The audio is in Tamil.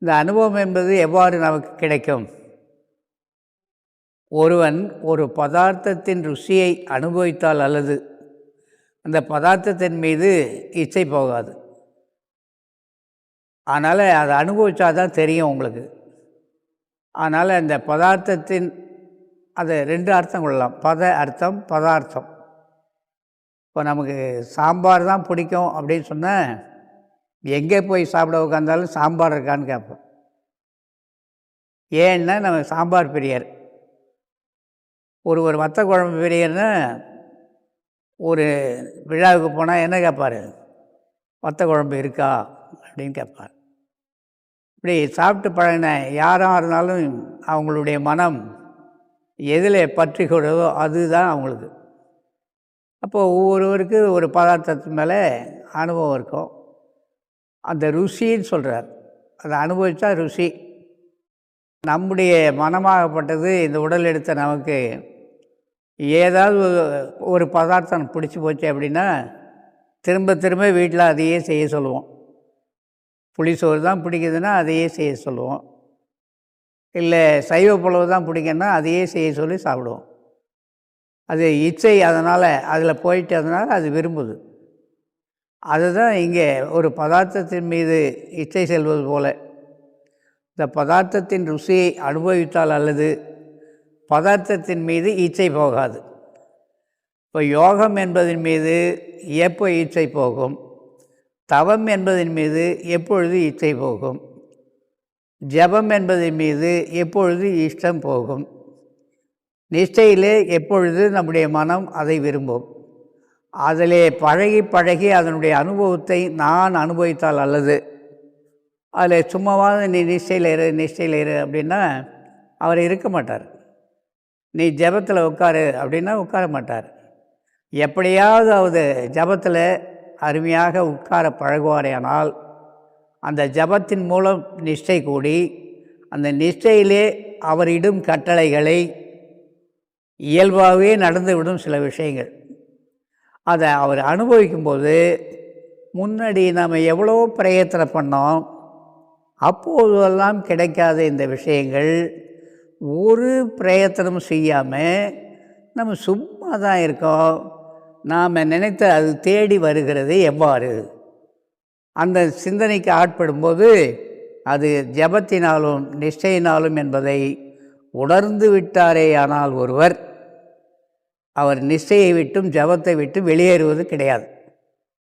இந்த அனுபவம் என்பது எவ்வாறு நமக்கு கிடைக்கும்? ஒருவன் ஒரு பதார்த்தத்தின் ருசியை அனுபவித்தால் அல்லது அந்த பதார்த்தத்தின் மீது இச்சை போகாது. அதனால் அதை அனுபவித்தா தான் தெரியும் உங்களுக்கு. அதனால் அந்த பதார்த்தத்தின் அதை 2 அர்த்தம் கொள்ளலாம். அர்த்தம், பதார்த்தம். இப்போ நமக்கு சாம்பார் தான் பிடிக்கும் அப்படின்னு சொன்னால் எங்கே போய் சாப்பிட உட்காந்தாலும் சாம்பார் இருக்கான்னு கேட்போம். ஏன்னா நம்ம சாம்பார் பிரியர். ஒரு வத்த குழம்பு பிரியர்னா ஒரு விழாவுக்கு போனால் என்ன கேட்பார்? வத்த குழம்பு இருக்கா அப்படின்னு கேட்பார். இப்படி சாப்பிட்டு பழகின யாராக இருந்தாலும் அவங்களுடைய மனம் எதில் பற்றி கொள்வதோ அதுதான் அவங்களுக்கு. அப்போது ஒவ்வொருவருக்கு ஒரு பதார்த்தத்து மேலே அனுபவம் இருக்கும். அந்த ருசின்னு சொல்கிறார். அதை அனுபவித்தா ருசி. நம்முடைய மனமாகப்பட்டது இந்த உடல் எடுத்த நமக்கு ஏதாவது ஒரு பதார்த்தம் பிடிச்சி போச்சு அப்படின்னா திரும்ப திரும்ப வீட்டில் அதையே செய்ய சொல்லுவோம். புளிசோறு தான் பிடிக்குதுன்னா அதையே செய்ய சொல்லுவோம். இல்லை சைவ புலவு தான் பிடிக்குன்னா அதையே செய்ய சொல்லி சாப்பிடுவோம். அது இச்சை. அதனால் அதில் போயிட்டு அதனால் அது விரும்புது. அதுதான் இங்கே ஒரு பதார்த்தத்தின் மீது இச்சை செல்வது போல. இந்த பதார்த்தத்தின் ருசியை அனுபவித்தால் அல்லது பதார்த்தத்தின் மீது இச்சை போகாது. இப்போ யோகம் என்பதன் மீது எப்போ இச்சை போகும்? தவம் என்பதன் மீது எப்பொழுது இச்சை போகும்? ஜபம் என்பதன் மீது எப்பொழுது இஷ்டம் போகும்? நிஷ்டையிலே எப்பொழுது நம்முடைய மனம் அதை விரும்பும்? அதிலே பழகி பழகி அதனுடைய அனுபவத்தை நான் அனுபவித்தால் அல்லது அதில் சும்மாவாவது நீ நிஷ்டையில் இரு அப்படின்னா அவர் இருக்க மாட்டார். நீ ஜபத்தில் உட்காரு அப்படின்னா உட்கார மாட்டார். எப்படியாவது ஜபத்தில் அருமையாக உட்கார பழகுவாரேனால் அந்த ஜபத்தின் மூலம் நிஷ்டை கூடி அந்த நிஷ்டையிலே அவரிடும் கட்டளைகளை இயல்பாகவே நடந்துவிடும் சில விஷயங்கள். அதை அவர் அனுபவிக்கும்போது முன்னாடி நாம் எவ்வளோ பிரயத்தனை பண்ணோம், அப்போதெல்லாம் கிடைக்காத இந்த விஷயங்கள் ஒரு பிரயத்தனம் செய்யாமல் நம்ம சும்மா தான் இருக்கோம். நாம் நினைத்த அது தேடி வருகிறது எவ்வாறு? அந்த சிந்தனைக்கு ஆட்படும்போது அது ஜபத்தினாலும் நிஷ்டையினாலும் என்பதை உணர்ந்து விட்டாரே. ஆனால் ஒருவர் அவர் நிஷ்டையை விட்டும் ஜபத்தை விட்டு வெளியேறுவது கிடையாது.